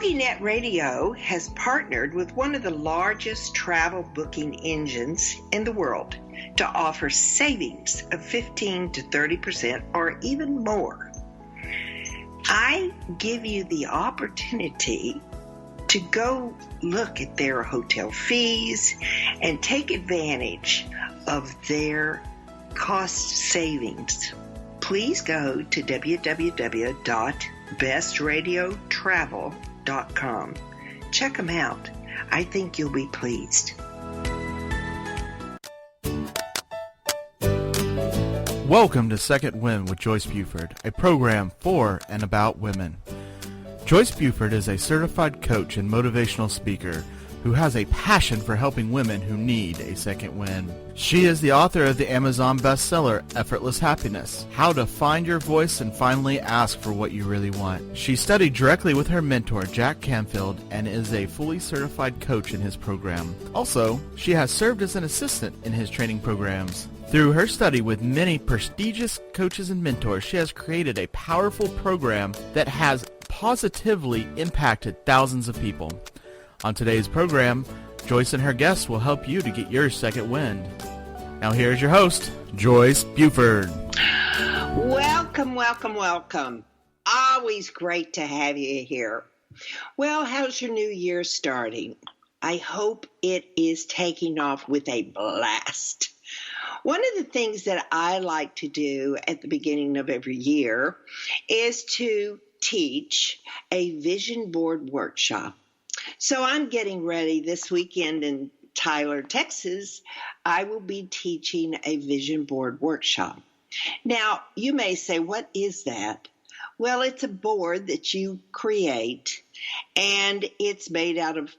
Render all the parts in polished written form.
TogiNet Radio has partnered with one of the largest travel booking engines in the world to offer savings of 15 to 30% or even more. I give you the opportunity to go look at their hotel fees and take advantage of their cost savings. Please go to www.bestradiotravel.com. Check them out. I think you'll be pleased. Welcome to Second Wind with Joyce Buford, a program for and about women. Joyce Buford is a certified coach and motivational speaker who has a passion for helping women who need a second wind. She is the author of the Amazon bestseller, Effortless Happiness, How to Find Your Voice and Finally Ask for What You Really Want. She studied directly with her mentor, Jack Canfield, and is a fully certified coach in his program. Also, she has served as an assistant in his training programs. Through her study with many prestigious coaches and mentors, she has created a powerful program that has positively impacted thousands of people. On today's program, Joyce and her guests will help you to get your second wind. Now here's your host, Joyce Buford. Welcome, welcome, welcome. Always great to have you here. Well, how's your new year starting? I hope it is taking off with a blast. One of the things that I like to do at the beginning of every year is to teach a vision board workshop. So I'm getting ready this weekend in Tyler, Texas. I will be teaching a vision board workshop. Now, you may say, what is that? Well, it's a board that you create, and it's made out of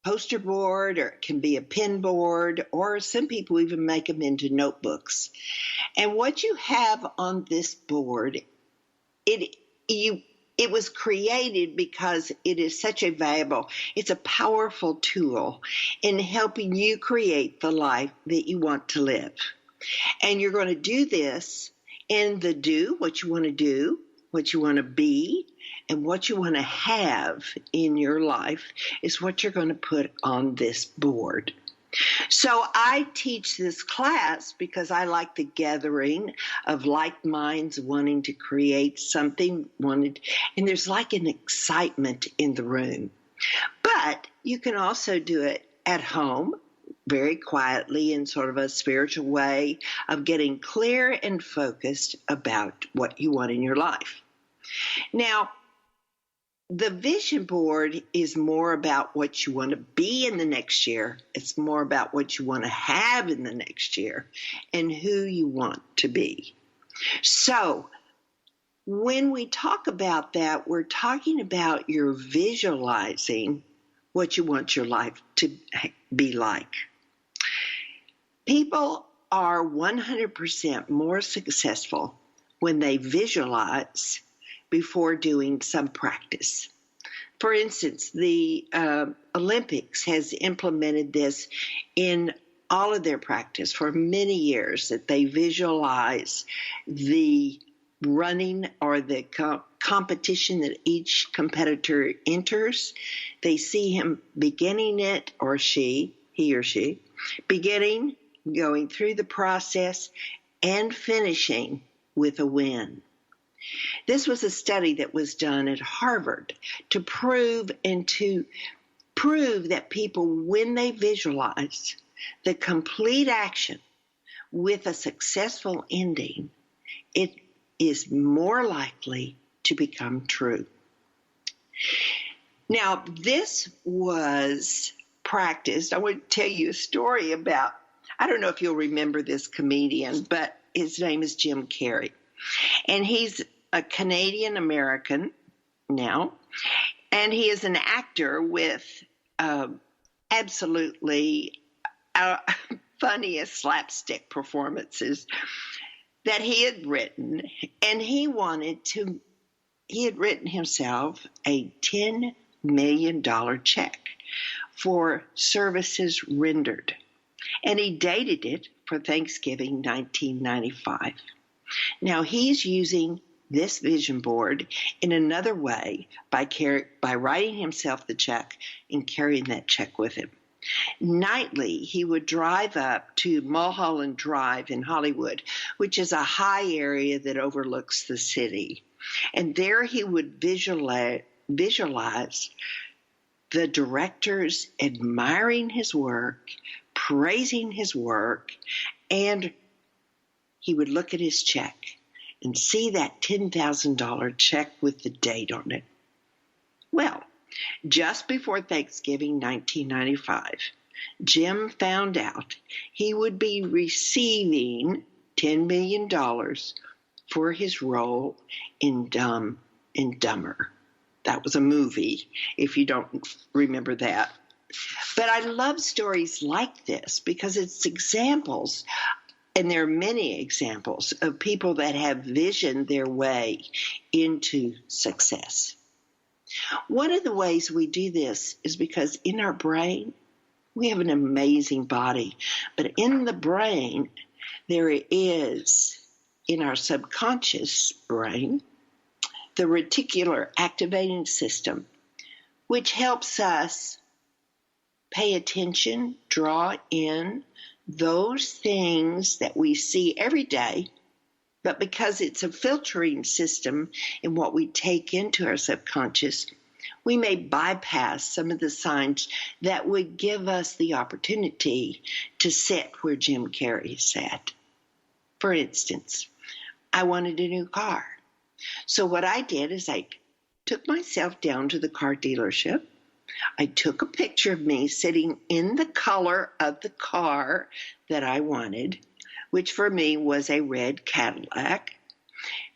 poster board, or it can be a pin board, or some people even make them into notebooks. And what you have on this board, it was created because it is such a valuable, it's a powerful tool in helping you create the life that you want to live. And you're going to do this in the what you want to do, what you want to be, and what you want to have in your life is what you're going to put on this board. So I teach this class because I like the gathering of like minds wanting to create something, and there's like an excitement in the room. But you can also do it at home, very quietly, in sort of a spiritual way of getting clear and focused about what you want in your life. Now, the vision board is more about what you want to be in the next year. It's more about what you want to have in the next year and who you want to be. So when we talk about that, we're talking about your visualizing what you want your life to be like. People are 100% more successful when they visualize before doing some practice. For instance, the Olympics has implemented this in all of their practice for many years, that they visualize the running or the competition that each competitor enters. They see him beginning it, or he or she, beginning, going through the process, and finishing with a win. This was a study that was done at Harvard to prove that people, when they visualize the complete action with a successful ending, it is more likely to become true. Now, this was practiced. I want to tell you a story about, I don't know if you'll remember this comedian, but his name is Jim Carrey. And he's a Canadian-American now, and he is an actor with absolutely funniest slapstick performances that he had written. And he had written himself a $10 million check for services rendered. And he dated it for Thanksgiving 1995. Now, he's using this vision board in another way by writing himself the check and carrying that check with him. Nightly, he would drive up to Mulholland Drive in Hollywood, which is a high area that overlooks the city. And there he would visualize the directors admiring his work, praising his work, and he would look at his check and see that $10,000 check with the date on it. Well, just before Thanksgiving 1995, Jim found out he would be receiving $10 million for his role in Dumb and Dumber. That was a movie, if you don't remember that. But I love stories like this because it's examples, and there are many examples of people that have visioned their way into success. One of the ways we do this is because in our brain, we have an amazing body. But in the brain, there is, in our subconscious brain, the reticular activating system, which helps us pay attention, draw in those things that we see every day, but because it's a filtering system in what we take into our subconscious, we may bypass some of the signs that would give us the opportunity to sit where Jim Carrey sat. For instance, I wanted a new car. So what I did is I took myself down to the car dealership. I took a picture of me sitting in the color of the car that I wanted, which for me was a red Cadillac.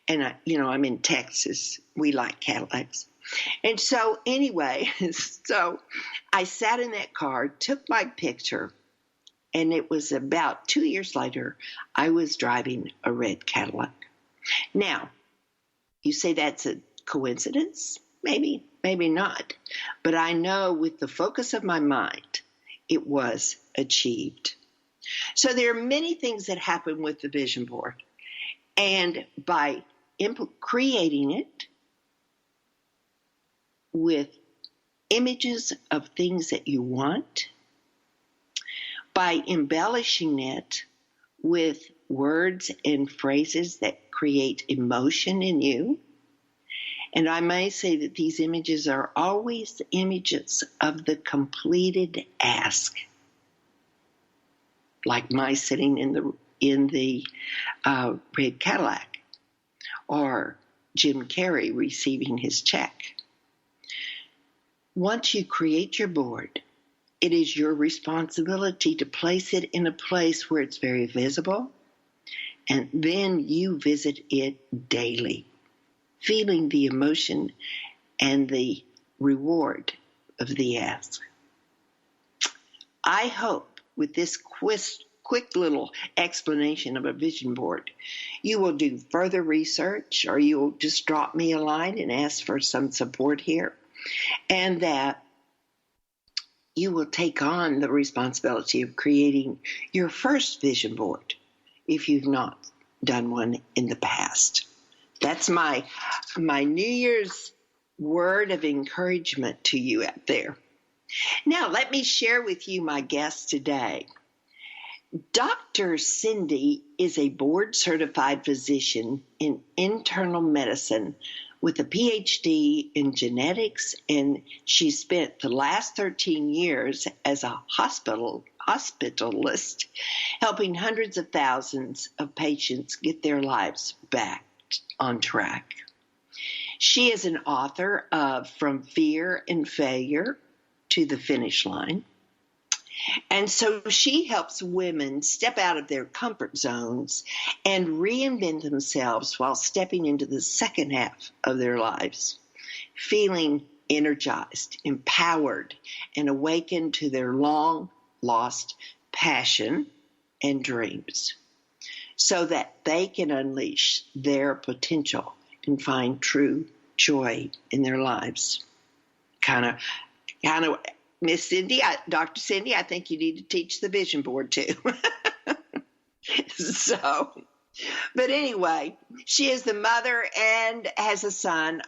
And, I'm in Texas. We like Cadillacs. And so anyway, so I sat in that car, took my picture, and it was about 2 years later, I was driving a red Cadillac. Now, you say that's a coincidence? Maybe, maybe not. But I know with the focus of my mind, it was achieved. So there are many things that happen with the vision board. And by creating it with images of things that you want, by embellishing it with words and phrases that create emotion in you. And I may say that these images are always images of the completed ask, like my sitting in the red Cadillac, or Jim Carrey receiving his check. Once you create your board, it is your responsibility to place it in a place where it's very visible, and then you visit it daily, feeling the emotion and the reward of the ask. I hope with this quick little explanation of a vision board, you will do further research, or you'll just drop me a line and ask for some support here, and that you will take on the responsibility of creating your first vision board if you've not done one in the past. That's my New Year's word of encouragement to you out there. Now, let me share with you my guest today. Dr. Cindy is a board-certified physician in internal medicine with a PhD in genetics, and she spent the last 13 years as a hospitalist, helping hundreds of thousands of patients get their lives back on track. She is an author of From Fear and Failure to the Finish Line. And so she helps women step out of their comfort zones and reinvent themselves while stepping into the second half of their lives, feeling energized, empowered, and awakened to their long-lost passion and dreams so that they can unleash their potential and find true joy in their lives. Kind of, Miss Cindy, Dr. Cindy, I think you need to teach the vision board too. So But anyway, she is the mother and has a son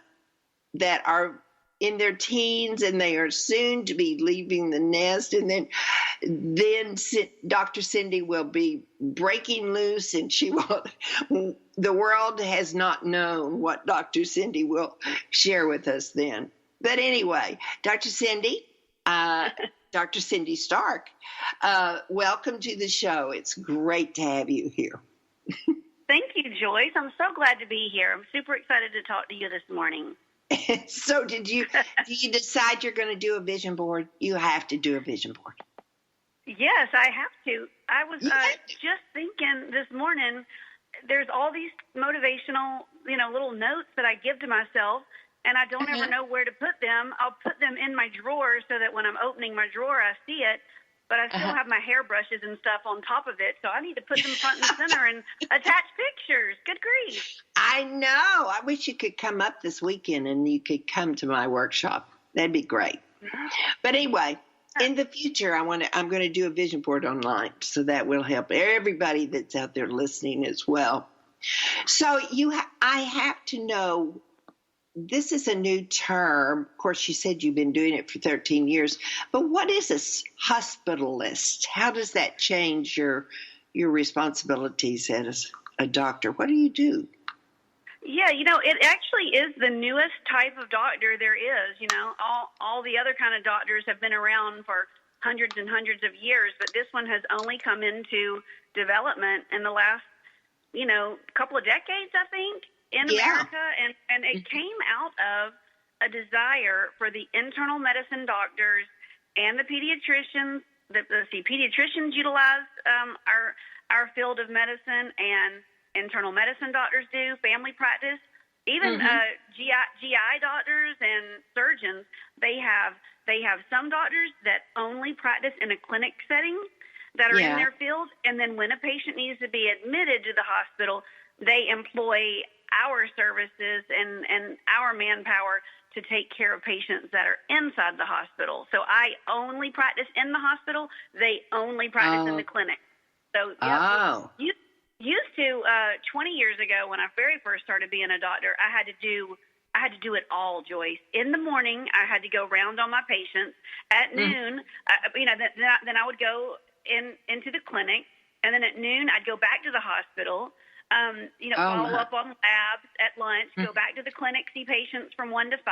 that are in their teens, and they are soon to be leaving the nest. And then Dr. Cindy will be breaking loose, and she will. The world has not known what Dr. Cindy will share with us then. But anyway, Dr. Cindy, Dr. Cindy Stark, welcome to the show. It's great to have you here. Thank you, Joyce. I'm so glad to be here. I'm super excited to talk to you this morning. So do you decide you're going to do a vision board? You have to do a vision board. Yes, I have to. I was just thinking this morning, there's all these motivational, little notes that I give to myself, and I don't ever know where to put them. I'll put them in my drawer so that when I'm opening my drawer, I see it. But I still have my hairbrushes and stuff on top of it, so I need to put them front and center and attach pictures. Good grief. I know. I wish you could come up this weekend and you could come to my workshop. That'd be great. But anyway, in the future, I'm going to do a vision board online, so that will help everybody that's out there listening as well. So I have to know, this is a new term. Of course, you said you've been doing it for 13 years. But what is a hospitalist? How does that change your responsibilities as a doctor? What do you do? Yeah, it actually is the newest type of doctor there is. All the other kind of doctors have been around for hundreds and hundreds of years, but this one has only come into development in the last, couple of decades, I think, in America, and it came out of a desire for the internal medicine doctors and the pediatricians. Pediatricians utilize our field of medicine, and internal medicine doctors do, family practice, even GI doctors and surgeons. They have some doctors that only practice in a clinic setting that are in their field, and then when a patient needs to be admitted to the hospital, they employ our services and our manpower to take care of patients that are inside the hospital. So I only practice in the hospital. They only practice in the clinic. So used to 20 years ago, when I very first started being a doctor, I had to do it all, Joyce. In the morning, I had to go round on my patients. At noon, then I would go into the clinic, and then at noon I'd go back to the hospital. Follow up on labs at lunch, go back to the clinic, see patients from 1 to 5.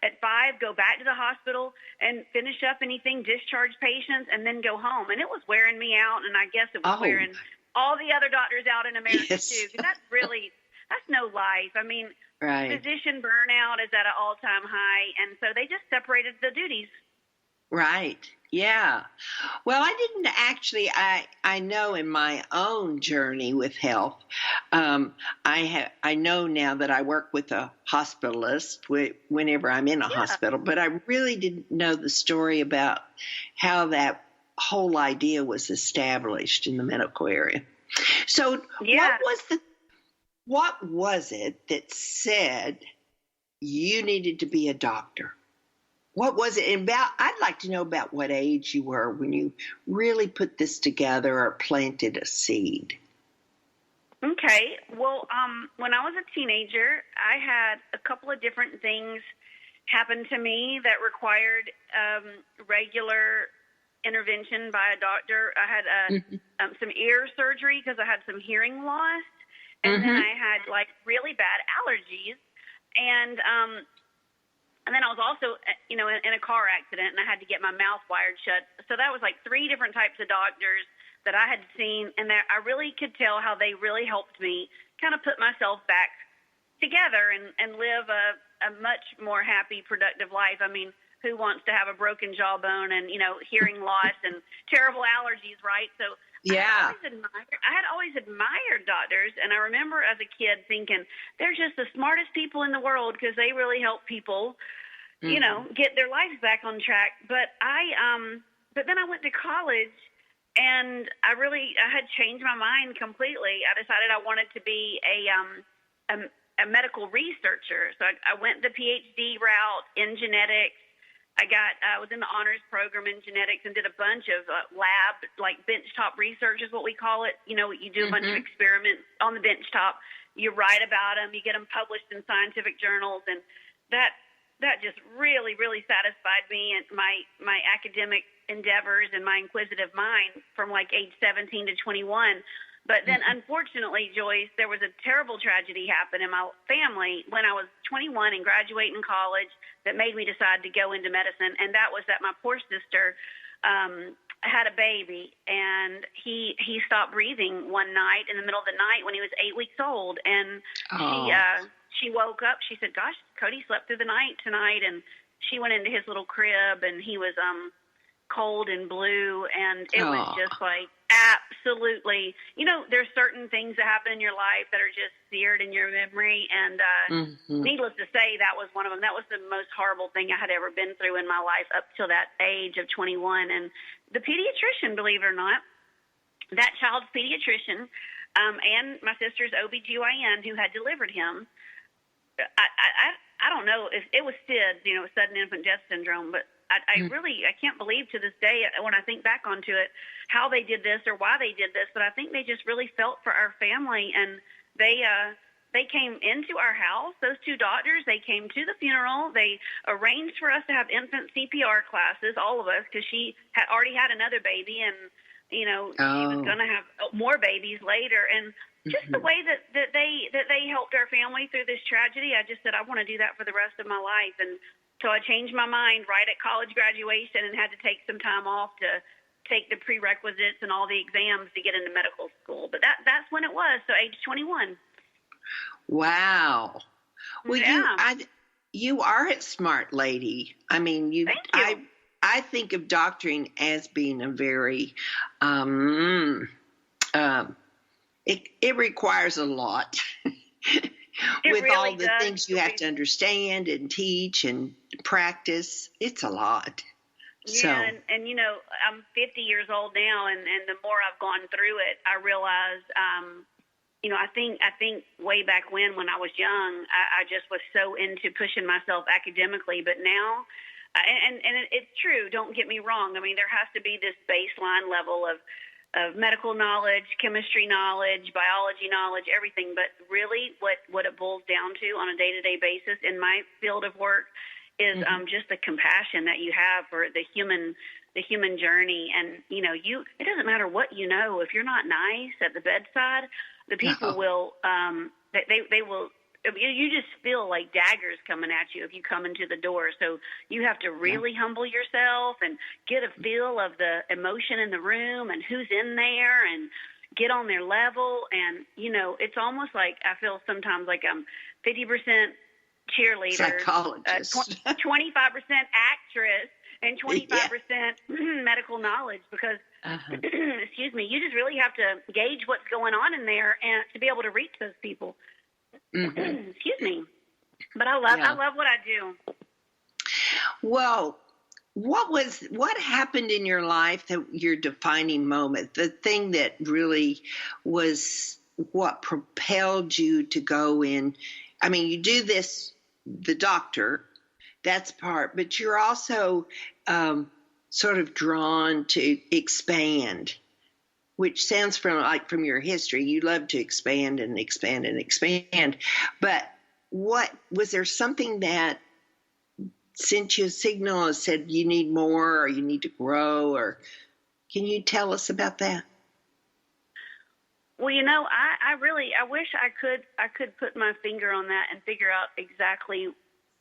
At 5, go back to the hospital and finish up anything, discharge patients, and then go home. And it was wearing me out, and I guess it was wearing all the other doctors out in America too. Because that's no life. I mean, physician burnout is at an all-time high, and so they just separated the duties. Right. Yeah. Well, I didn't actually, I know in my own journey with health, I know now that I work with a hospitalist whenever I'm in a hospital, but I really didn't know the story about how that whole idea was established in the medical area. So what was it that said you needed to be a doctor? What was it about? I'd like to know about what age you were when you really put this together or planted a seed. Okay. Well, when I was a teenager, I had a couple of different things happen to me that required regular intervention by a doctor. I had some ear surgery because I had some hearing loss, and then I had really bad allergies, and then I was also, in a car accident, and I had to get my mouth wired shut. So that was 3 different types of doctors that I had seen, and that I really could tell how they really helped me kind of put myself back together and live a much more happy, productive life. I mean, who wants to have a broken jawbone and, hearing loss and terrible allergies, right? So I had always admired doctors, and I remember as a kid thinking, they're just the smartest people in the world because they really help people, get their lives back on track. But then I went to college, and I had changed my mind completely. I decided I wanted to be a medical researcher. So I went the PhD route in genetics. I was in the honors program in genetics and did a bunch of lab, like benchtop research is what we call it. You know, you do a bunch of experiments on the benchtop. You write about them. You get them published in scientific journals, and that just really, really satisfied me and my academic endeavors and my inquisitive mind from like age 17 to 21. But then, unfortunately, Joyce, there was a terrible tragedy happen in my family when I was 21 and graduating college that made me decide to go into medicine, and that was that my poor sister had a baby, and he stopped breathing one night in the middle of the night when he was 8 weeks old, and she woke up. She said, "Gosh, Cody slept through the night tonight," and she went into his little crib, and he was cold and blue, and it was just like absolutely, you know, there's certain things that happen in your life that are just seared in your memory, and needless to say, that was one of them. That was the most horrible thing I had ever been through in my life up till that age of 21. And the pediatrician, believe it or not, that child's pediatrician, and my sister's OBGYN who had delivered him, I don't know if it was SIDS, you know, sudden infant death syndrome, but I can't believe to this day when I think back onto it how they did this or why they did this, but I think they just really felt for our family, and they came into our house, those two doctors. They came to the funeral. They arranged for us to have infant CPR classes, all of us, because she had already had another baby, and you know she was going to have more babies later, and just the way that they helped our family through this tragedy, I just said I want to do that for the rest of my life. And so I changed my mind right at college graduation and had to take some time off to take the prerequisites and all the exams to get into medical school. But that's when it was, so age 21. Wow. Well, yeah. You are a smart lady. I mean, Thank you. I think of doctoring as being a very it requires a lot. With really all the does. things you have to understand and teach and practice, it's a lot. Yeah, and you know, I'm 50 years old now, and the more I've gone through it, I realize, you know, I think way back when I was young, I just was so into pushing myself academically, but now, and it's true, don't get me wrong. I mean, there has to be this baseline level of medical knowledge, chemistry knowledge, biology knowledge, everything. But really what it boils down to on a day-to-day basis in my field of work is just the compassion that you have for the human journey. And, you know, it doesn't matter what you know. If you're not nice at the bedside, the people will, they will, you just feel like daggers coming at you if you come into the door. So you have to really humble yourself and get a feel of the emotion in the room and who's in there and get on their level. And, you know, it's almost like I feel sometimes like I'm 50% cheerleader, psychologist, 25% actress, and 25% medical knowledge because, excuse me, you just really have to gauge what's going on in there and to be able to reach those people. Excuse me. But I love what I do. Well, what happened in your life that your defining moment, the thing that really was what propelled you to go in? I mean, you do this, the doctor, that's part, but you're also sort of drawn to expand, which sounds from your history, you love to expand and expand and expand. But was there something that sent you a signal and said you need more or you need to grow, or can you tell us about that? Well, you know, I wish I could put my finger on that and figure out exactly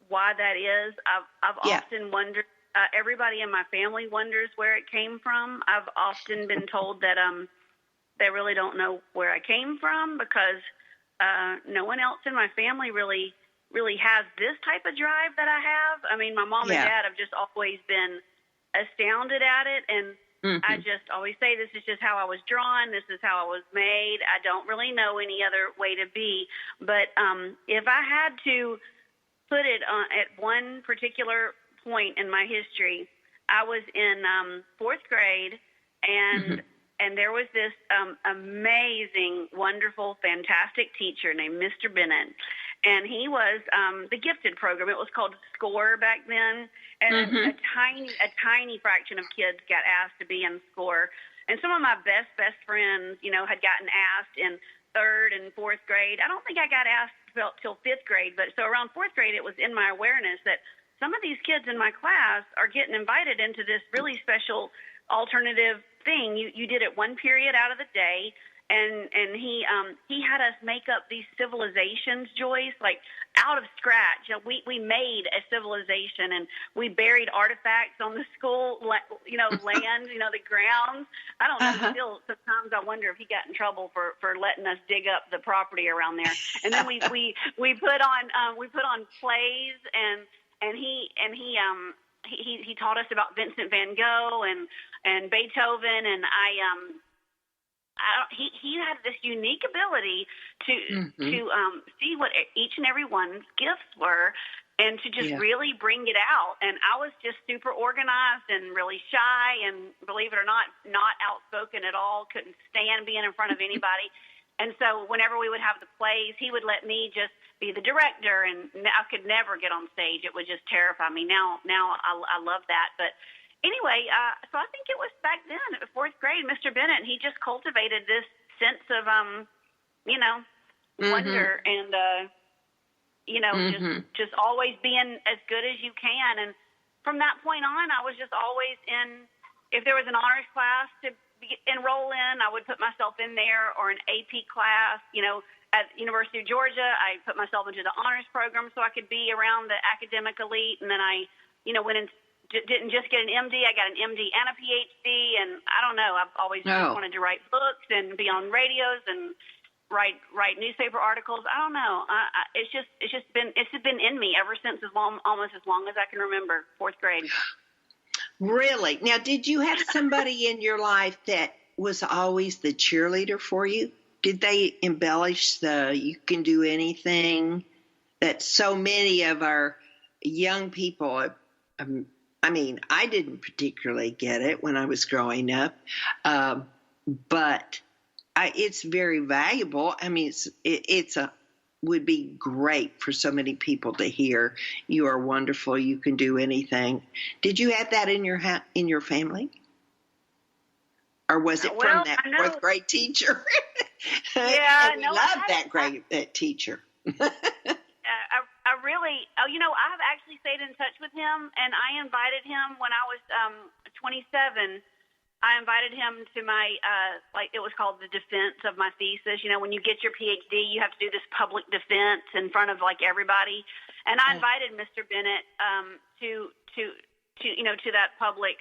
why that is. I've often wondered. Everybody in my family wonders where it came from. I've often been told that they really don't know where I came from because no one else in my family really has this type of drive that I have. I mean, my mom and dad have just always been astounded at it, and I just always say this is just how I was drawn. This is how I was made. I don't really know any other way to be. But if I had to put it at one particular point in my history, I was in fourth grade, and there was this amazing, wonderful, fantastic teacher named Mr. Bennett. and he was the gifted program. It was called SCORE back then, and a tiny fraction of kids got asked to be in SCORE. And some of my best friends, had gotten asked in 3rd and 4th grade. I don't think I got asked till 5th grade, but so around 4th grade, it was in my awareness that some of these kids in my class are getting invited into this really special alternative thing. You did it one period out of the day, and he had us make up these civilizations, Joyce, like out of scratch. We made a civilization, and we buried artifacts on the school, land, the grounds. I don't know. Still, sometimes I wonder if he got in trouble for letting us dig up the property around there. And then we put on plays, and he taught us about Vincent van Gogh and Beethoven, and he had this unique ability to see what each and every one's gifts were, and to just really bring it out. And I was just super organized and really shy, and believe it or not outspoken at all. Couldn't stand being in front of anybody. And so whenever we would have the plays, he would let me just be the director, and I could never get on stage. It would just terrify me. Now I love that. But anyway, so I think it was back then at the 4th grade, Mr. Bennett, he just cultivated this sense of, wonder and, just always being as good as you can. And from that point on, I was just always if there was an honors class to enroll in, I would put myself in there, or an AP class, at University of Georgia, I put myself into the honors program so I could be around the academic elite. And then I, went and didn't just get an MD, I got an MD and a PhD. And I don't know, I've always just wanted to write books and be on radios and write newspaper articles. I don't know. It's been in me ever since almost as long as I can remember, 4th grade. Really? Now, did you have somebody in your life that was always the cheerleader for you? Did they embellish the "you can do anything" that so many of our young people, I didn't particularly get it when I was growing up, but it's very valuable. Would be great for so many people to hear. You are wonderful. You can do anything. Did you have that in your family? Or was it from that 4th grade teacher? Yeah, we love that teacher. I really, I have actually stayed in touch with him, and I invited him when I was 27. I invited him to my, it was called the defense of my thesis. When you get your PhD, you have to do this public defense in front of everybody. And I invited Mr. Bennett to that public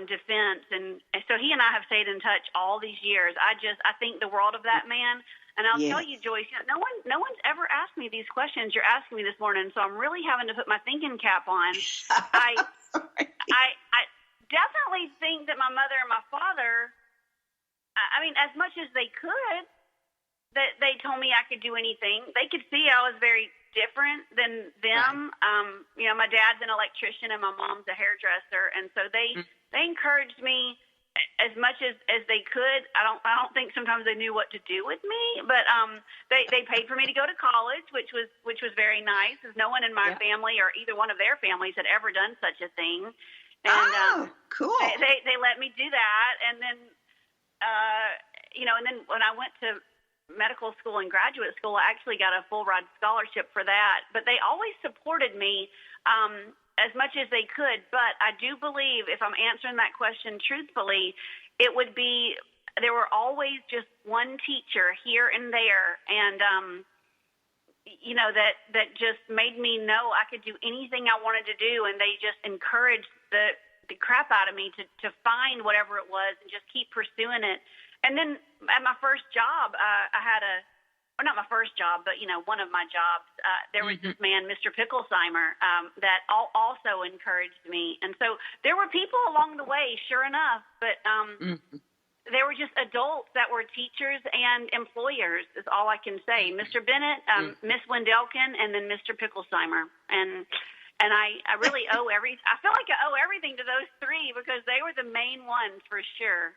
defense. And so he and I have stayed in touch all these years. I think the world of that man. And I'll tell you, Joyce, no one's ever asked me these questions you're asking me this morning. So I'm really having to put my thinking cap on. I definitely think that my mother and my father, as much as they could, that they told me I could do anything. They could see I was very different than them. Right. My dad's an electrician and my mom's a hairdresser, and so they encouraged me as much as they could. I don't think sometimes they knew what to do with me, but they paid for me to go to college, which was very nice, because no one in my family or either one of their families had ever done such a thing. And cool. They let me do that, and then and then when I went to medical school and graduate school, I actually got a full ride scholarship for that. But they always supported me as much as they could. But I do believe, if I'm answering that question truthfully, it would be there were always just one teacher here and there, and that just made me know I could do anything I wanted to do, and they just encouraged the crap out of me to find whatever it was and just keep pursuing it. And then at my first job, I had not my first job, but one of my jobs, there was this man, Mr. Picklesheimer, that also encouraged me. And so there were people along the way, sure enough, but they were just adults that were teachers and employers, is all I can say. Mr. Bennett, Miss Wendelkin, and then Mr. Picklesheimer. And I really I feel like I owe everything to those three, because they were the main ones for sure.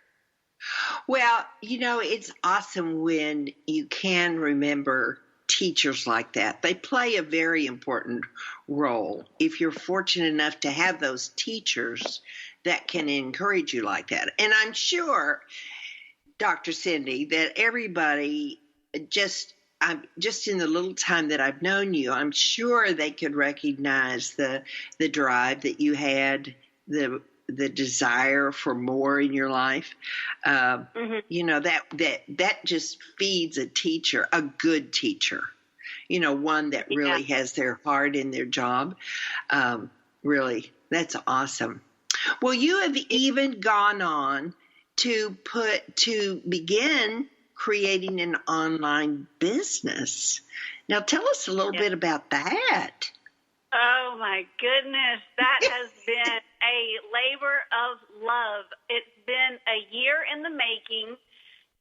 Well, it's awesome when you can remember teachers like that. They play a very important role if you're fortunate enough to have those teachers that can encourage you like that. And I'm sure, Dr. Cindy, that everybody just in the little time that I've known you, I'm sure they could recognize the drive that you had, the desire for more in your life. You know, that just feeds a teacher, a good teacher, you know, one that really has their heart in their job. Really, that's awesome. Well, you have even gone on to begin creating an online business. Now, tell us a little bit about that. Oh, my goodness. That has been a labor of love. It's been a year in the making.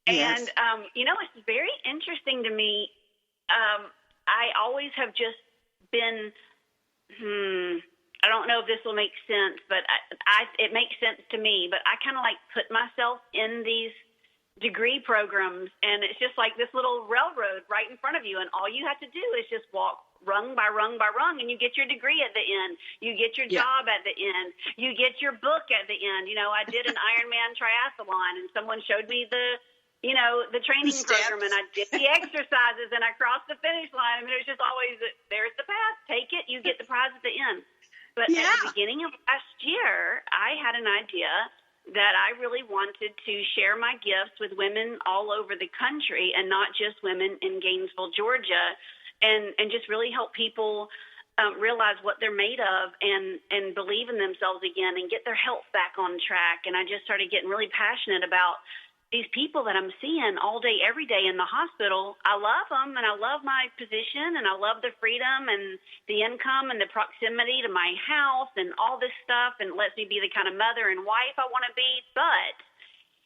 Yes. And, you know, it's very interesting to me. I always have just been, I don't know if this will make sense, but it makes sense to me. But I kind of like put myself in these degree programs, and it's just like this little railroad right in front of you, and all you have to do is just walk rung by rung by rung, and you get your degree at the end. You get your job at the end. You get your book at the end. You know, I did an Ironman triathlon, and someone showed me the training program, and I did the exercises, and I crossed the finish line. I mean, it was just always, there's the path. Take it. You get the prize at the end. But at the beginning of last year, I had an idea that I really wanted to share my gifts with women all over the country, and not just women in Gainesville, Georgia, and just really help people realize what they're made of and believe in themselves again and get their health back on track. And I just started getting really passionate about these people that I'm seeing all day, every day in the hospital. I love them, and I love my position, and I love the freedom and the income and the proximity to my house and all this stuff, and it lets me be the kind of mother and wife I want to be. But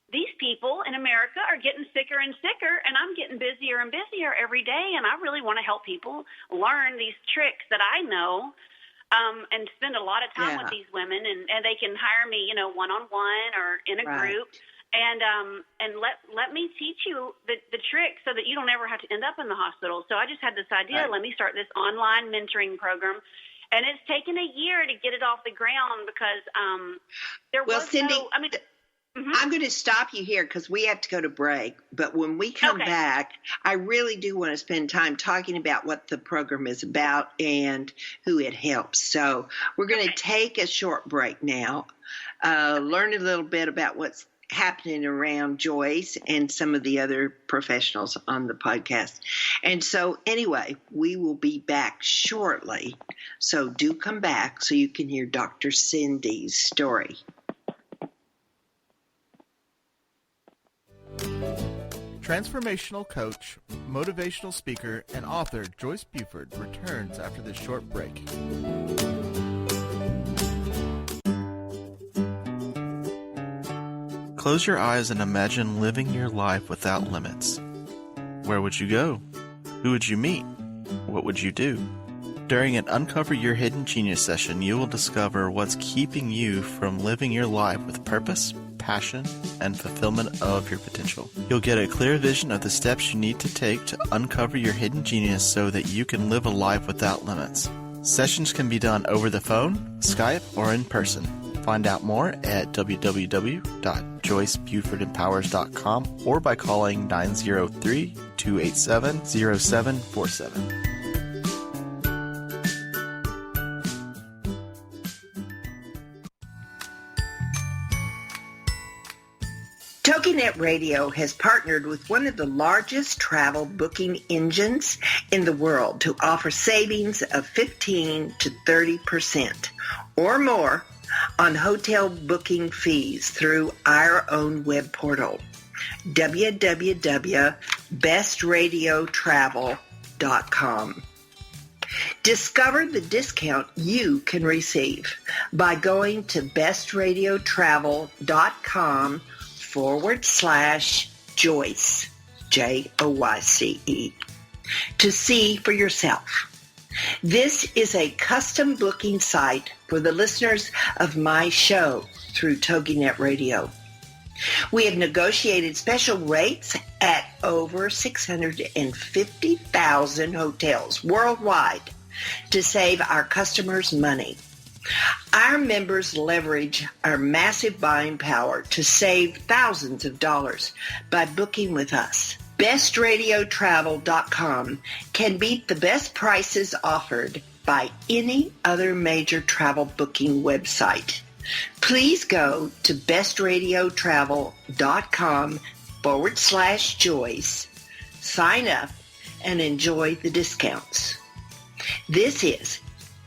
these people in America are getting sicker and sicker, and I'm getting busier and busier every day, and I really want to help people learn these tricks that I know, and spend a lot of time with these women, and they can hire me, you know, one-on-one or in a group. And let me teach you the trick so that you don't ever have to end up in the hospital. So I just had this idea, let me start this online mentoring program. And it's taken a year to get it off the ground because Cindy, I'm going to stop you here because we have to go to break. But when we come back, I really do want to spend time talking about what the program is about and who it helps. So we're going to take a short break now, learn a little bit about what's happening around Joyce and some of the other professionals on the podcast. And so anyway, we will be back shortly. So do come back so you can hear Dr. Cindy's story. Transformational coach, motivational speaker, and author Joyce Buford returns after this short break. Close your eyes and imagine living your life without limits. Where would you go? Who would you meet? What would you do? During an Uncover Your Hidden Genius session, you will discover what's keeping you from living your life with purpose, passion, and fulfillment of your potential. You'll get a clear vision of the steps you need to take to uncover your hidden genius so that you can live a life without limits. Sessions can be done over the phone, Skype, or in person. Find out more at www.joycebufordempowers.com or by calling 903-287-0747. TogiNet Radio has partnered with one of the largest travel booking engines in the world to offer savings of 15 to 30% or more on hotel booking fees through our own web portal, www.bestradiotravel.com. Discover the discount you can receive by going to bestradiotravel.com/Joyce, Joyce, to see for yourself. This is a custom booking site for the listeners of my show through TogiNet Radio. We have negotiated special rates at over 650,000 hotels worldwide to save our customers money. Our members leverage our massive buying power to save thousands of dollars by booking with us. BestRadioTravel.com can beat the best prices offered by any other major travel booking website. Please go to BestRadioTravel.com/Joyce, sign up, and enjoy the discounts. This is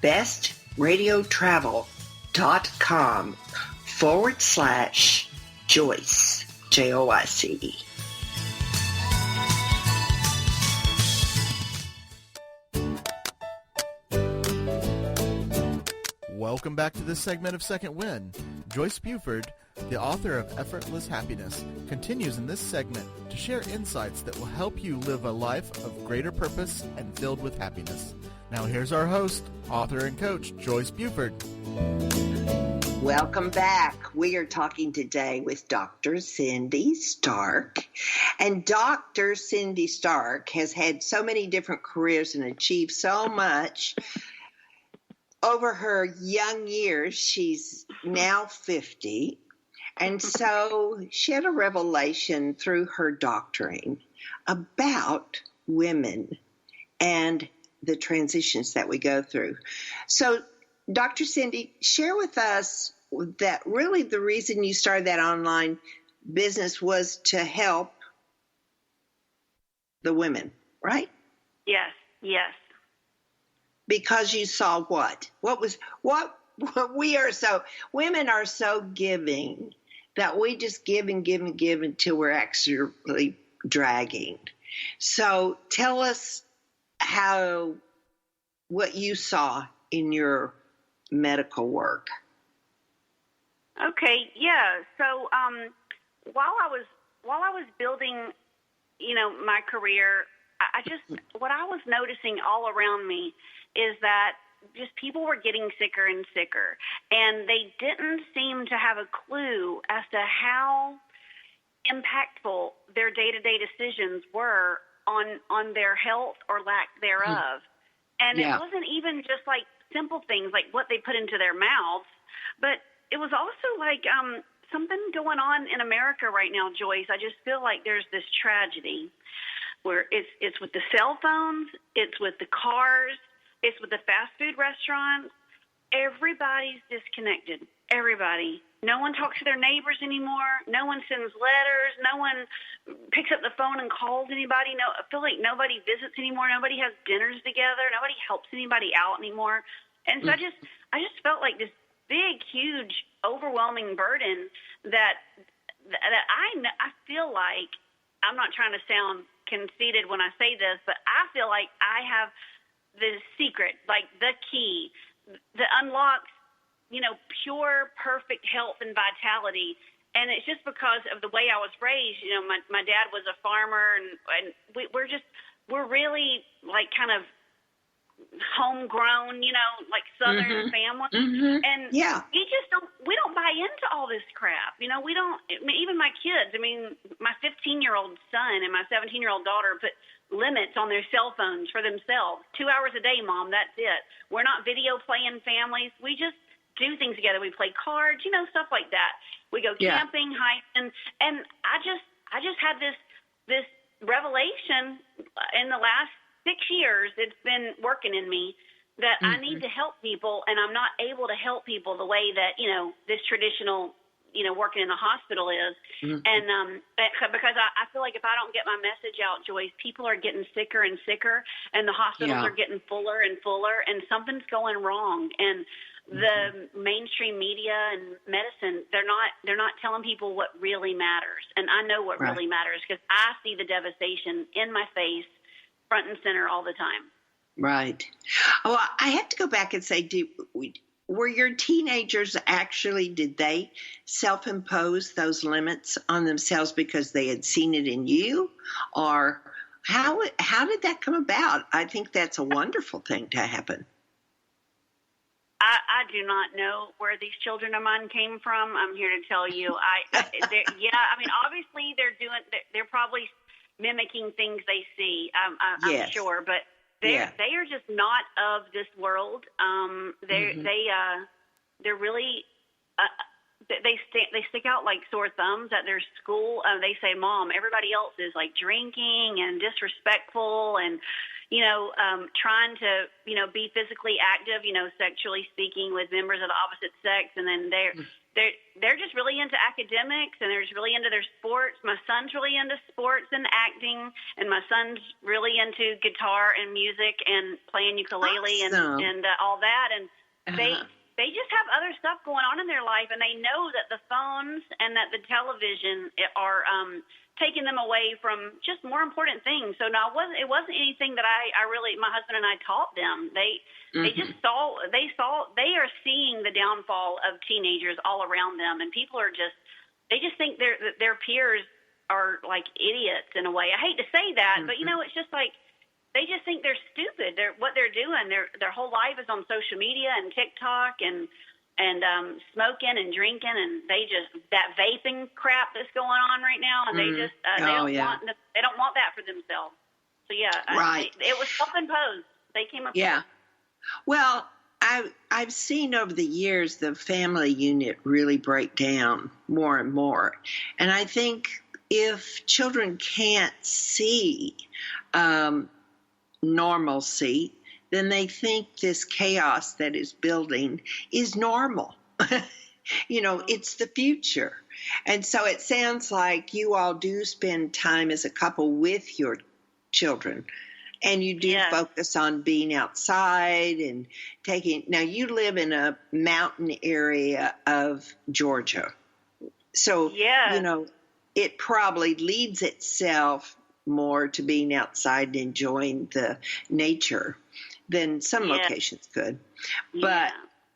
BestRadioTravel.com/Joyce, Joyce. Welcome back to this segment of Second Wind. Joyce Buford, the author of Effortless Happiness, continues in this segment to share insights that will help you live a life of greater purpose and filled with happiness. Now here's our host, author and coach, Joyce Buford. Welcome back. We are talking today with Dr. Cindy Stark. And Dr. Cindy Stark has had so many different careers and achieved so much. Over her young years, she's now 50. And so she had a revelation through her doctoring about women and the transitions that we go through. So, Dr. Cindy, share with us that really the reason you started that online business was to help the women, right? Yes, yes. Because you saw what women are so giving that we just give and give and give until we're actually dragging. So tell us what you saw in your medical work. Okay, yeah. So while I was building, my career, what I was noticing all around me is that just people were getting sicker and sicker, and they didn't seem to have a clue as to how impactful their day-to-day decisions were on their health or lack thereof. And It wasn't even just like simple things like what they put into their mouths, but it was also like something going on in America right now, Joyce. I just feel like there's this tragedy where it's with the cell phones, it's with the cars, it's with the fast food restaurants. Everybody's disconnected. Everybody. No one talks to their neighbors anymore. No one sends letters. No one picks up the phone and calls anybody. No, I feel like nobody visits anymore. Nobody has dinners together. Nobody helps anybody out anymore. And so I just felt like this big, huge, overwhelming burden that I feel like, I'm not trying to sound conceited when I say this, but I feel like I have the secret, like the key that unlocks, pure, perfect health and vitality. And it's just because of the way I was raised. My dad was a farmer, and we're really like kind of homegrown, like Southern family. Mm-hmm. And we don't buy into all this crap. We don't, even my kids, my 15-year-old son and my 17-year-old daughter put limits on their cell phones for themselves. 2 hours a day, Mom, that's it. We're not video playing families. We just do things together. We play cards, stuff like that. We go camping, hiking, and I just had this revelation in the last 6 years. It's been working in me that I need to help people, and I'm not able to help people the way that this traditional working in the hospital is. And because I feel like if I don't get my message out, Joyce, people are getting sicker and sicker, and the hospitals are getting fuller and fuller, and something's going wrong. And the mainstream media and medicine, they're not telling people what really matters. And I know what really matters because I see the devastation in my face, front and center all the time. Right. Well, I have to go back and say, were your teenagers did they self-impose those limits on themselves because they had seen it in you? Or how did that come about? I think that's a wonderful thing to happen. I do not know where these children of mine came from. I'm here to tell you. Obviously they're probably mimicking things they see. I'm Yes. sure, but Yeah. they are just not of this world. They're really they stick out like sore thumbs at their school. They say, "Mom, everybody else is like drinking and disrespectful and trying to be physically active, sexually speaking with members of the opposite sex, and then they're just really into academics and they're just really into their sports. My son's really into sports and acting, and my son's really into guitar and music and playing ukulele Awesome. and all that. And they just have other stuff going on in their life, and they know that the phones and that the television are taking them away from just more important things. So no, it wasn't anything that I really, my husband and I taught them. They just they are seeing the downfall of teenagers all around them, and people are they just think their peers are like idiots in a way. I hate to say that, but it's just like, they just think they're stupid. What they're doing. Their whole life is on social media and TikTok and smoking and drinking, and that vaping crap that's going on right now. And they just they don't want that for themselves. So Right. It was self-imposed. They came up. Yeah. Well, I've seen over the years the family unit really break down more and more, and I think if children can't see normalcy, then they think this chaos that is building is normal. It's the future. And so it sounds like you all do spend time as a couple with your children, and you do focus on being outside and now you live in a mountain area of Georgia. So, it probably leads itself more to being outside and enjoying the nature than some locations could. But,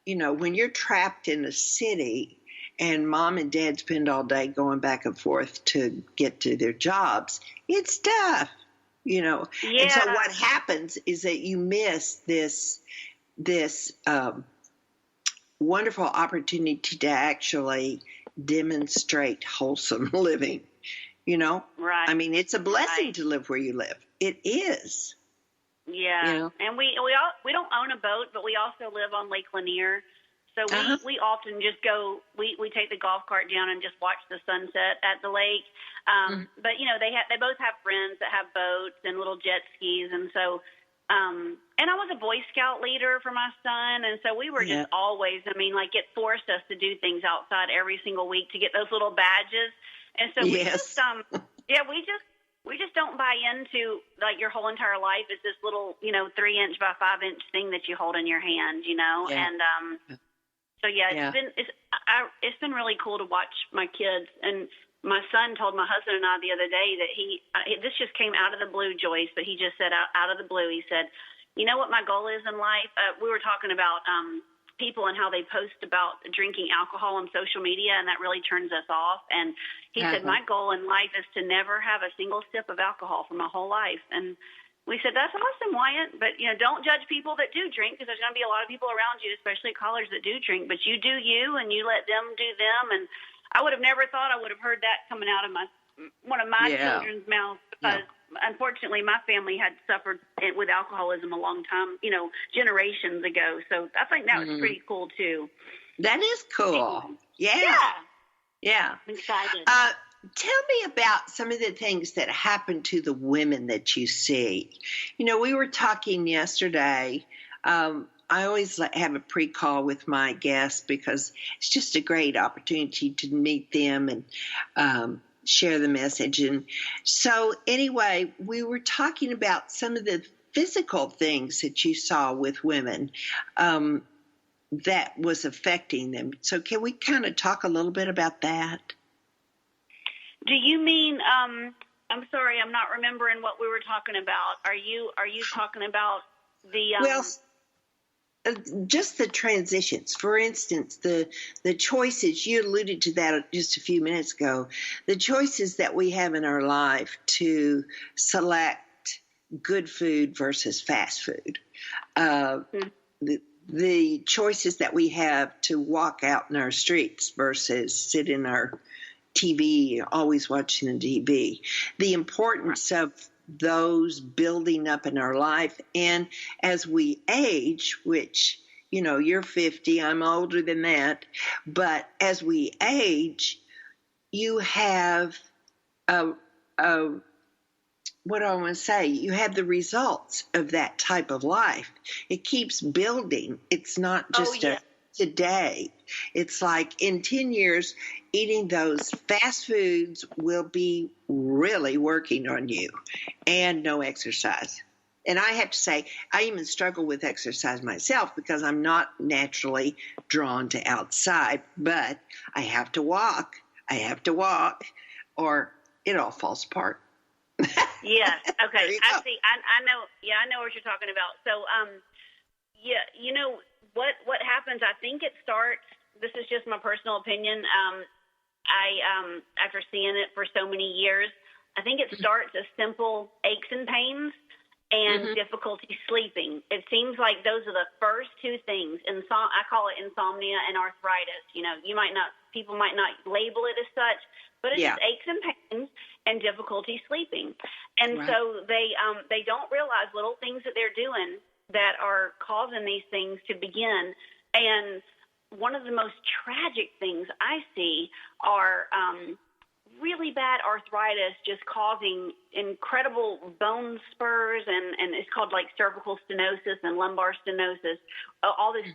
when you're trapped in a city and mom and dad spend all day going back and forth to get to their jobs, it's tough, And so what happens is that you miss this wonderful opportunity to actually demonstrate wholesome living. Right. I mean, it's a blessing to live where you live. It is. Yeah. And we don't own a boat, but we also live on Lake Lanier. So we often just go, we take the golf cart down and just watch the sunset at the lake. But they both have friends that have boats and little jet skis. And so, and I was a Boy Scout leader for my son. And so we were just always, it forced us to do things outside every single week to get those little badges. And so we just don't buy into like your whole entire life is this little, 3-inch by 5-inch thing that you hold in your hand, and it's been really cool to watch my kids. And my son told my husband and I the other day that this just came out of the blue, Joyce, but he just said out of the blue, he said, you know what my goal is in life? We were talking about people and how they post about drinking alcohol on social media, and that really turns us off. And he said, my goal in life is to never have a single sip of alcohol for my whole life. And we said, that's awesome, Wyatt, but don't judge people that do drink, because there's going to be a lot of people around you, especially at college, that do drink, but you do you, and you let them do them. And I would have never thought I would have heard that coming out of one of my children's mouths, because unfortunately my family had suffered with alcoholism a long time, generations ago. So I think that was pretty cool too. That is cool. Yeah. I'm excited. Tell me about some of the things that happen to the women that you see. We were talking yesterday. I always have a pre-call with my guests because it's just a great opportunity to meet them and share the message. And so anyway, we were talking about some of the physical things that you saw with women that was affecting them. So can we kind of talk a little bit about that? Do you mean, I'm sorry, I'm not remembering what we were talking about. Are you talking about the... Well, just the transitions. For instance, the choices, you alluded to that just a few minutes ago, the choices that we have in our life to select good food versus fast food. The choices that we have to walk out in our streets versus sit in our TV, always watching the TV. The importance of those building up in our life. And as we age, which, you're 50, I'm older than that, but as we age, you have what do I want to say? You have the results of that type of life. It keeps building. It's not just today. It's like in 10 years, eating those fast foods will be really working on you, and no exercise. And I have to say, I even struggle with exercise myself because I'm not naturally drawn to outside, but I have to walk. Or it all falls apart. Yes. Okay. I see. I know. Yeah, I know what you're talking about. So, what happens? I think it starts. This is just my personal opinion. After seeing it for so many years, I think it starts as simple aches and pains and difficulty sleeping. It seems like those are the first two things. I call it insomnia and arthritis. People might not label it as such, but it's just aches and pains and difficulty sleeping. And so they don't realize little things that they're doing that are causing these things to begin. And one of the most tragic things I see are really bad arthritis just causing incredible bone spurs, and it's called like cervical stenosis and lumbar stenosis, all this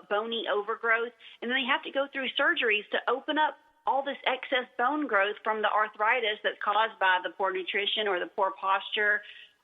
bony overgrowth. And then they have to go through surgeries to open up all this excess bone growth from the arthritis that's caused by the poor nutrition or the poor posture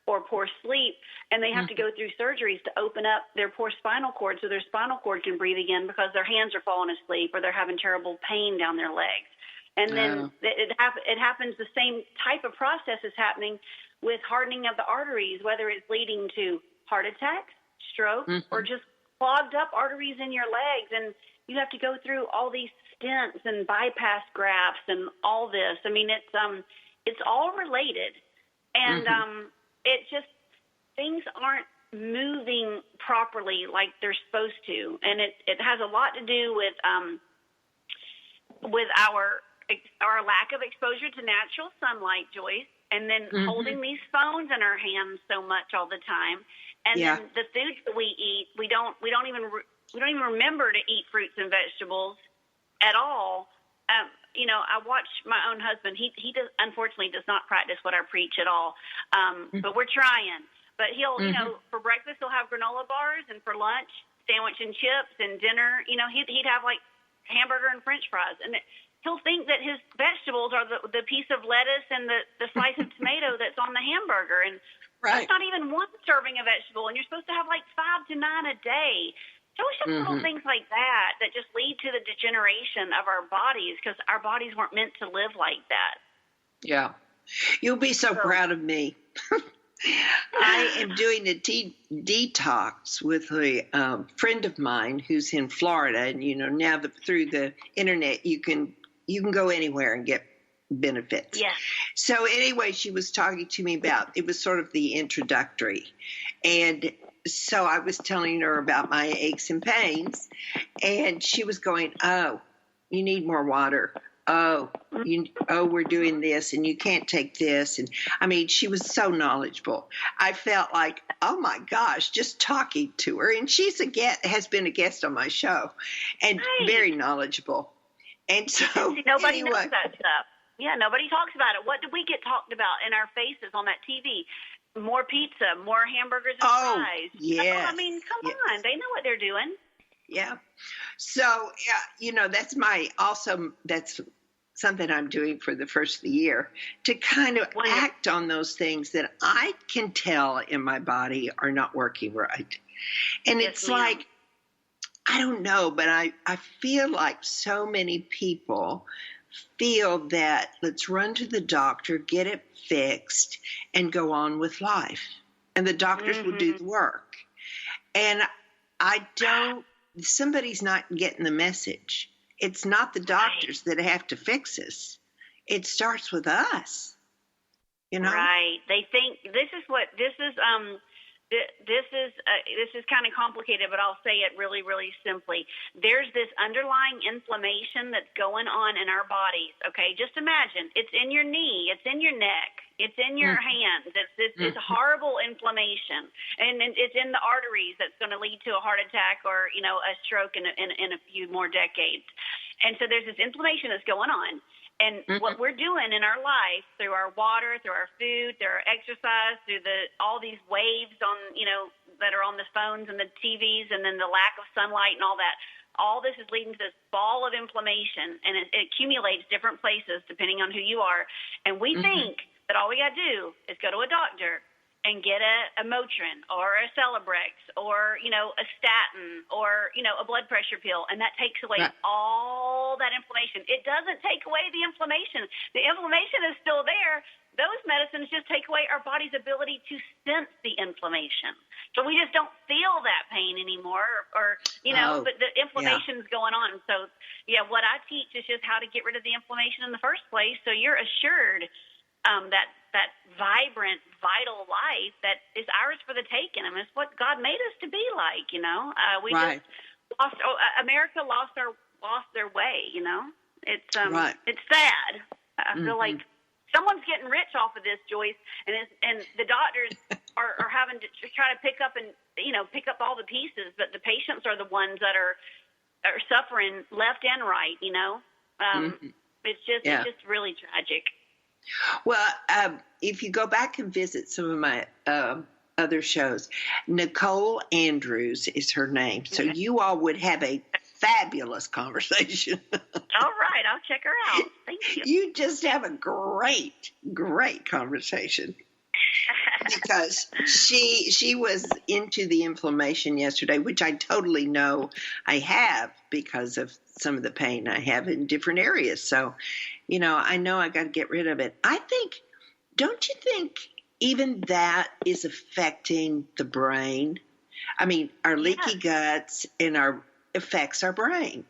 or poor sleep. And they have to go through surgeries to open up their poor spinal cord so their spinal cord can breathe again because their hands are falling asleep or they're having terrible pain down their legs. And then it happens, the same type of process is happening with hardening of the arteries, whether it's leading to heart attacks, stroke, or just clogged up arteries in your legs. And you have to go through all these stents and bypass grafts and all this. I mean, it's all related. And it just, things aren't moving properly like they're supposed to. And it has a lot to do with our lack of exposure to natural sunlight, Joyce, and then holding these phones in our hands so much all the time, and then the foods that we eat, we don't even remember to eat fruits and vegetables at all. I watch my own husband. He unfortunately does not practice what I preach at all, but we're trying. But he'll, for breakfast he'll have granola bars, and for lunch sandwich and chips, and dinner, he'd have like hamburger and French fries, and he'll think that his vegetables are the piece of lettuce and the slice of tomato that's on the hamburger. And that's not even one serving of vegetable. And you're supposed to have like 5 to 9 a day. So it's just little things like that just lead to the degeneration of our bodies because our bodies weren't meant to live like that. Yeah. You'll be so proud of me. I am doing a detox with a friend of mine who's in Florida. And, now through the internet, you can go anywhere and get benefits. Yeah. So anyway, she was talking to me about, it was sort of the introductory. And so I was telling her about my aches and pains, and she was going, oh, you need more water. We're doing this and you can't take this. And I mean, she was so knowledgeable. I felt like, oh my gosh, just talking to her. And she's has been a guest on my show and very knowledgeable. And so nobody knows that stuff. Yeah, nobody talks about it. What did we get talked about in our faces on that TV? More pizza, more hamburgers and fries. Yes. I mean, come on. They know what they're doing. Yeah. So, that's something I'm doing for the first of the year to kind of act on those things that I can tell in my body are not working right. And it's like, I don't know, but I feel like so many people feel that let's run to the doctor, get it fixed, and go on with life. And the doctors will do the work. And somebody's not getting the message. It's not the doctors that have to fix us. It starts with us. Right. They think this is this is kind of complicated, but I'll say it really, really simply. There's this underlying inflammation that's going on in our bodies. Okay, just imagine it's in your knee, it's in your neck, it's in your hands. It's horrible inflammation, and it's in the arteries that's going to lead to a heart attack or a stroke in a few more decades. And so there's this inflammation that's going on. And what we're doing in our life through our water, through our food, through our exercise, through all these waves on, that are on the phones and the TVs, and then the lack of sunlight and all that, all this is leading to this ball of inflammation, and it accumulates different places depending on who you are. And we think that all we got to do is go to a doctor and get a Motrin or a Celebrex or, a statin or, a blood pressure pill. And that takes away all that inflammation. It doesn't take away the inflammation. The inflammation is still there. Those medicines just take away our body's ability to sense the inflammation. So we just don't feel that pain anymore but the inflammation is going on. So, what I teach is just how to get rid of the inflammation in the first place. So you're assured that vibrant, vital life that is ours for the taking. I mean, it's what God made us to be like. We just lost. America lost their way. It's it's sad. I feel like someone's getting rich off of this, Joyce, and the doctors are having to try to pick up all the pieces, but the patients are the ones that are suffering left and right. It's just really tragic. Well, if you go back and visit some of my other shows, Nicole Andrews is her name. So you all would have a fabulous conversation. All right. I'll check her out. Thank you. You just have a great, great conversation. Because she was into the inflammation yesterday, which I totally know I have because of some of the pain I have in different areas. So, I know I got to get rid of it. Don't you think even that is affecting the brain? I mean, our leaky guts affects our brain.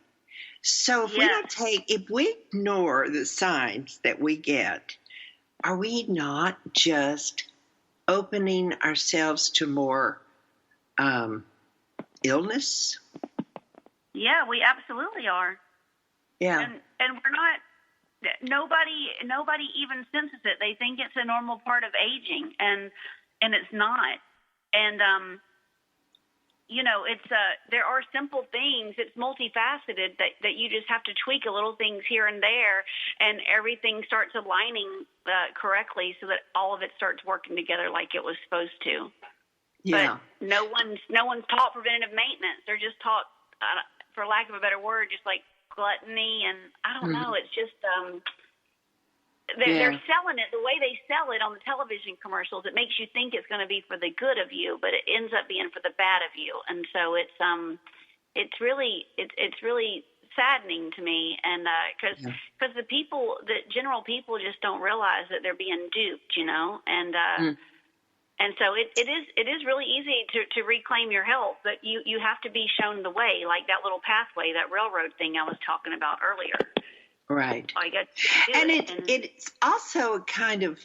So if we ignore the signs that we get, are we not just opening ourselves to more illness? Yeah, we absolutely are. Yeah. And we're not, nobody even senses it. They think it's a normal part of aging, and it's not. And, it's, there are simple things. It's multifaceted that you just have to tweak a little things here and there, and everything starts aligning correctly so that all of it starts working together like it was supposed to. Yeah. But no one's taught preventative maintenance. They're just taught, for lack of a better word, just like gluttony, and I don't know. It's just they're selling it the way they sell it on the television commercials. It makes you think it's going to be for the good of you, but it ends up being for the bad of you. And so it's really saddening to me, and because the general people just don't realize that they're being duped, And so it is really easy to reclaim your health, but you have to be shown the way, like that little pathway, that railroad thing I was talking about earlier. Right. It's also kind of,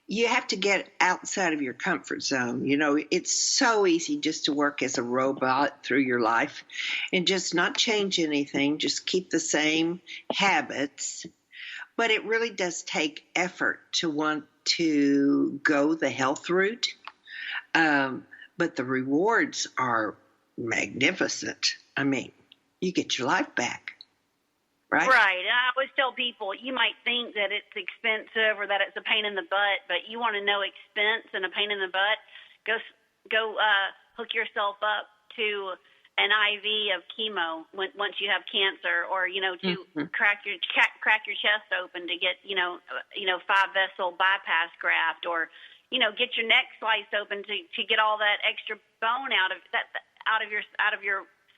you have to get outside of your comfort zone. It's so easy just to work as a robot through your life and just not change anything, just keep the same habits. But it really does take effort to want to go the health route. But the rewards are magnificent. I mean, you get your life back, right? Right. And I always tell people, you might think that it's expensive or that it's a pain in the butt, but you want to know expense and a pain in the butt, go hook yourself up to an IV of chemo once you have cancer, or to crack your chest open to get 5-vessel bypass graft, or get your neck sliced open to get all that extra bone out of your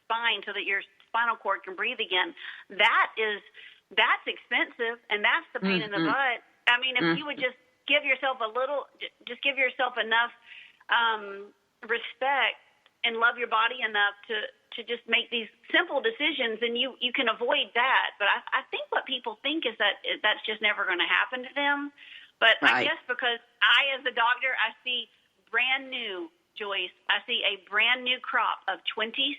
spine so that your spinal cord can breathe again. That's expensive, and that's the pain in the butt. I mean, if you would just give yourself enough respect and love your body enough to just make these simple decisions, and you can avoid that. But I think what people think is that that's just never going to happen to them. But right. I guess because I, as a doctor, I see brand new, Joyce, I see a brand new crop of 26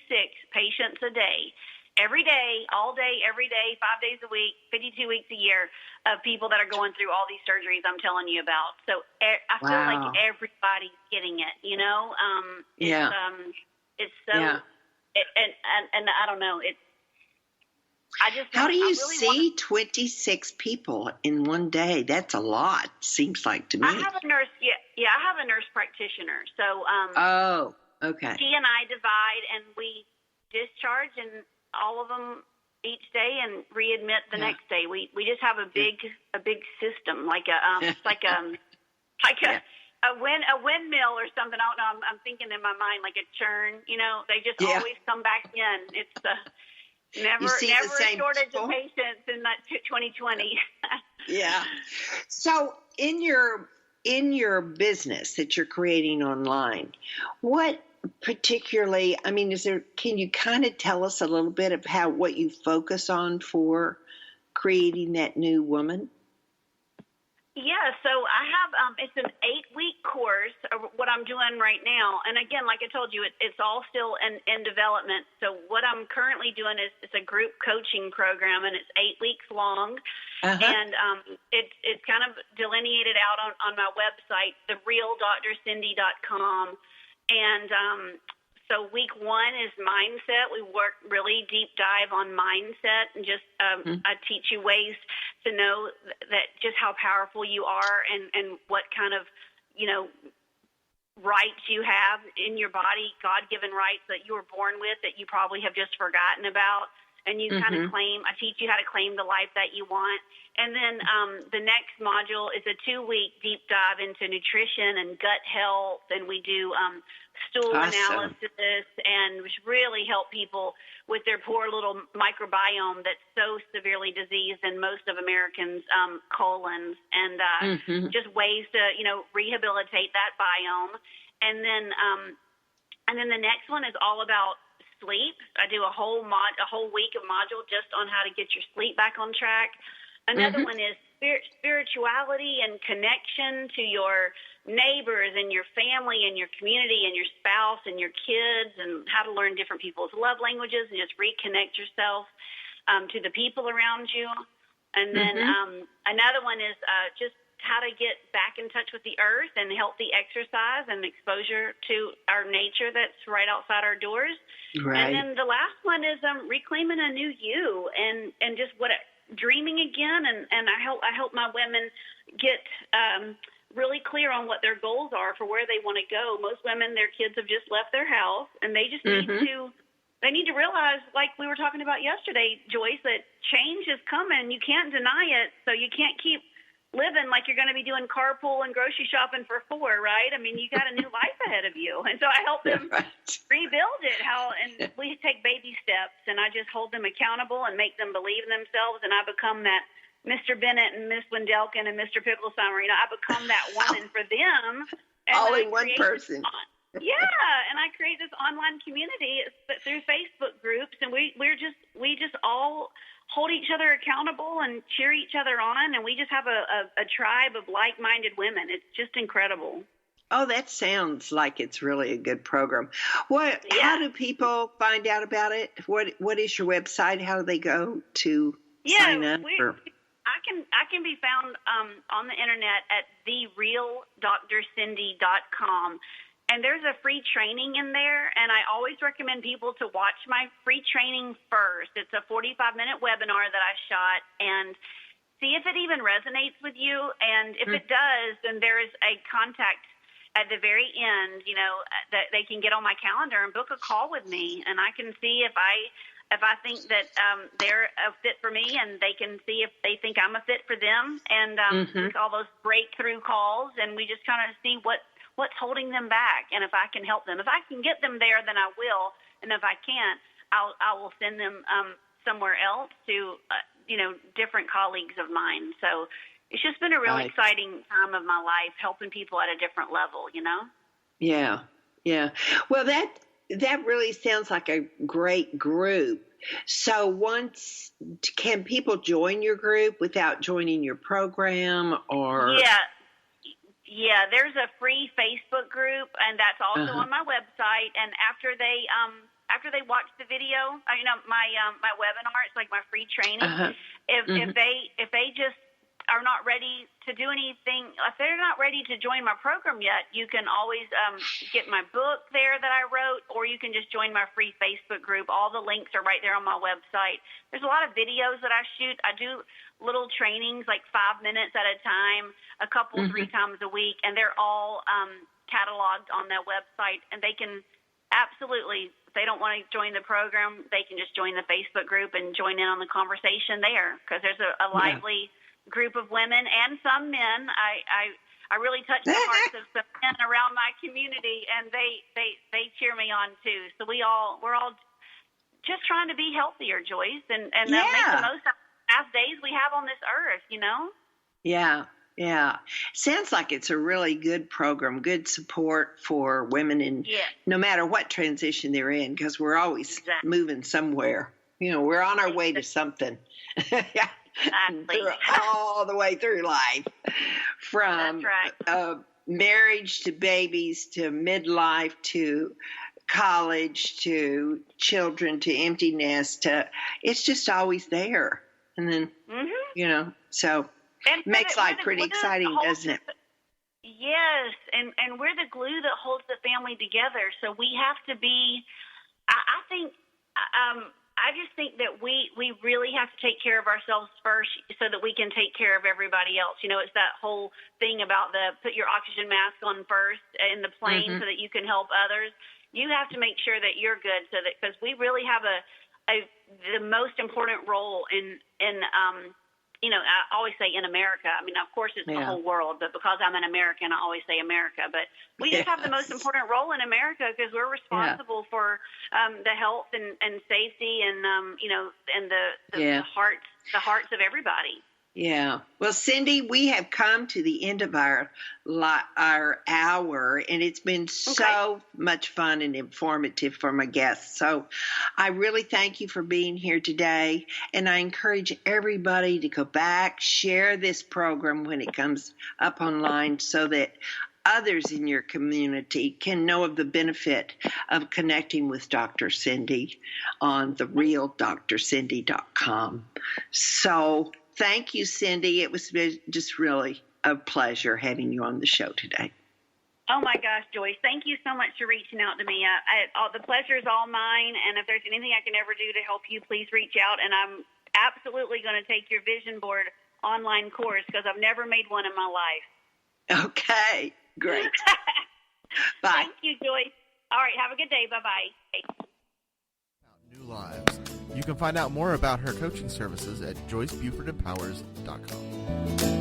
patients a day. Every day, all day, every day, 5 days a week, 52 weeks a year of people that are going through all these surgeries I'm telling you about. So I feel like everybody's getting it, you know? It's so, and I don't know, How do you see 26 people in one day? That's a lot, seems like to me. I have a nurse, I have a nurse practitioner. So, okay. She and I divide and we discharge and all of them each day and readmit the next day. We just have a big system, like a windmill or something. I don't know. I'm thinking in my mind like a churn. You know, they just always come back in. It's never a shortage of patients in that 2020. Yeah. So in your business that you're creating online, what particularly, I mean, can you kind of tell us a little bit of what you focus on for creating that new woman? Yeah, so I have, it's an 8-week course of what I'm doing right now. And again, like I told you, it's all still in development. So what I'm currently doing is it's a group coaching program, and it's 8 weeks long. And it's kind of delineated out on my website, therealdrcindy.com. And so week 1 is mindset. We work really deep dive on mindset and just I teach you ways to know that just how powerful you are and what kind of, you know, rights you have in your body, God-given rights that you were born with that you probably have just forgotten about. And you kind of I teach you how to claim the life that you want. And then the next module is a 2-week deep dive into nutrition and gut health. And we do stool analysis and which really help people with their poor little microbiome that's so severely diseased in most of Americans' colons. And just ways to, you know, rehabilitate that biome. And then the next one is all about sleep. I do a whole week of module just on how to get your sleep back on track. Another one is spirituality and connection to your neighbors and your family and your community and your spouse and your kids, and how to learn different people's love languages and just reconnect yourself to the people around you. And then another one is just how to get back in touch with the earth and healthy exercise and exposure to our nature that's right outside our doors. Right. And then the last one is reclaiming a new you and just dreaming again. And I help my women get really clear on what their goals are for where they want to go. Most women, their kids have just left their house and they just need to realize, like we were talking about yesterday, Joyce, that change is coming. You can't deny it. So you can't keep living like you're going to be doing carpool and grocery shopping for 4, right? I mean, you got a new life ahead of you. And so I help them rebuild it, and we take baby steps, and I just hold them accountable and make them believe in themselves, and I become that Mr. Bennett and Miss Wendelkin and Mr. Picklesheimer. You know, I become that woman for them. And all in one person. And I create this online community through Facebook groups, and we just all hold each other accountable and cheer each other on, and we just have a tribe of like-minded women. It's just incredible. Oh, that sounds like it's really a good program. How do people find out about it? What is your website? How do they go to sign up? I can be found on the internet at therealdrcindy.com. And there's a free training in there, and I always recommend people to watch my free training first. It's a 45-minute webinar that I shot, and see if it even resonates with you. And if it does, then there is a contact at the very end, you know, that they can get on my calendar and book a call with me, and I can see if I think that they're a fit for me, and they can see if they think I'm a fit for them, and all those breakthrough calls, and we just kind of see what's holding them back, and if I can help them. If I can get them there, then I will, and if I can't, I will send them somewhere else to different colleagues of mine. So it's just been a really exciting time of my life, helping people at a different level, you know? Yeah. Well, that really sounds like a great group. So can people join your group without joining your program, or? Yeah, there's a free Facebook group, and that's also on my website. And after they watch the video, my webinar, it's like my free training. If they just are not ready to do anything, if they're not ready to join my program yet, you can always get my book there that I wrote, or you can just join my free Facebook group. All the links are right there on my website. There's a lot of videos that I shoot. I do little trainings, like 5 minutes at a time, a couple, 3 times a week, and they're all cataloged on that website. And they can absolutely, if they don't want to join the program, they can just join the Facebook group and join in on the conversation there, because there's a lively group of women and some men. I really touch the hearts of some men around my community, and they cheer me on too. So we're all just trying to be healthier, Joyce, and make the most out of the last days we have on this earth, Yeah. Sounds like it's a really good program, good support for women in no matter what transition they're in, because we're always moving somewhere. We're on our way to something. Exactly. All the way through life, from marriage to babies to midlife to college to children to empty nest. It's just always there, and then so it makes life pretty exciting, doesn't it? Yes, and we're the glue that holds the family together. So we have to be. I just think that we really have to take care of ourselves first so that we can take care of everybody else. It's that whole thing about put your oxygen mask on first in the plane so that you can help others. You have to make sure that you're good, so that, because we really have the most important role in I always say in America. I mean, of course, it's the whole world, but because I'm an American, I always say America. But we just have the most important role in America, because we're responsible for the health and safety and and the hearts of everybody. Yeah. Well, Cindy, we have come to the end of our hour, and it's been so much fun and informative for my guests. So I really thank you for being here today, and I encourage everybody to go back, share this program when it comes up online, so that others in your community can know of the benefit of connecting with Dr. Cindy on therealdrcindy.com. So thank you, Cindy. It was just really a pleasure having you on the show today. Oh, my gosh, Joyce. Thank you so much for reaching out to me. The pleasure is all mine, and if there's anything I can ever do to help you, please reach out, and I'm absolutely going to take your vision board online course, because I've never made one in my life. Okay, great. Bye. Thank you, Joyce. All right, have a good day. Bye-bye. New lives. You can find out more about her coaching services at JoyceBufordEmpowers.com.